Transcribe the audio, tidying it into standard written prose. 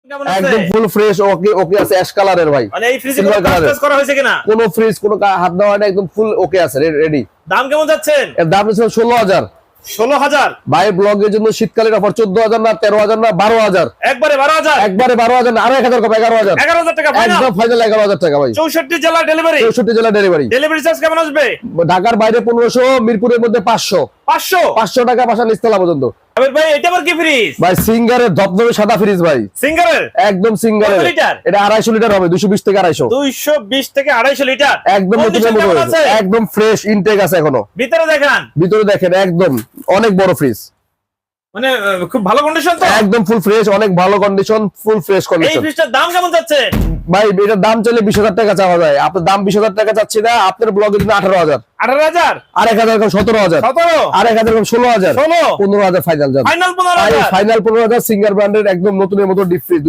কেমন আছে? একদম ফুল ফ্রেশ ওকে ওকে আছে অ্যাশ কালারের ভাই। মানে এই ফ্রিজে Silver কোনো colour-এর। কাজ করা হয়েছে কিনা? কোনো ফ্রিজ কোনো হাত দেওয়া না, একদম ফুল ওকে আছে রেডি। দাম কেমন যাচ্ছেন? এর দাম হচ্ছে 16,000। 16,000 ভাই ব্লগের জন্য শীতকালীন অফার 14,000 না 13,000 না 12,000। একবারে 12,000 একবারে 12,000 না, আরো 1,000 কম 11,000। 11,000 টাকা ফাইনাল। একদম ফাইনাল 11,000 টাকা ভাই। 64 জেলা ডেলিভারি। 64 জেলা ডেলিভারি। ডেলিভারি চার্জ কেমন আসবে? ঢাকার বাইরে 1500, মিরপুরের মধ্যে 500। 500। 500 টাকা বাসা নিচতলা পর্যন্ত। আবির ভাই এটা আবার কি ফ্রিজ? ভাই সিঙ্গারের ধবধবে সাদা ফ্রিজ ভাই। সিঙ্গারের একদম সিঙ্গারের। কত লিটার? এটা 250 লিটার হবে, 220 থেকে 250। 220 থেকে 250 লিটার। একদম নতুন Condition কেমন আছে? একদম ফ্রেশ ইনটেক আছে এখনো। ভিতরে দেখান। ভিতরে দেখেন একদম অনেক বড় ফ্রিজ। মানে খুব ভালো কন্ডিশন তো। একদম ফুল ফ্রেশ, অনেক ভালো কন্ডিশন, ফুল ফ্রেশ এই কন্ডিশন। ফ্রিজটার দাম কেমন যাচ্ছে? ভাই এটার দাম চাইলে 20,000 টাকা চাওয়া যায়, আপনার দাম 20,000 টাকা চাচ্ছি না, আপনার ব্লগের জন্য 18,000। 18,000 আর 1,000 কম 17,000। 17 আর 1,000 কম 16,000। 16 15,000 ফাইনাল যান। ফাইনাল 15,000। ফাইনাল 15,000 সিঙ্গার ব্র্যান্ডের একদম নতুনের মতো ডিপ ফ্রিজ।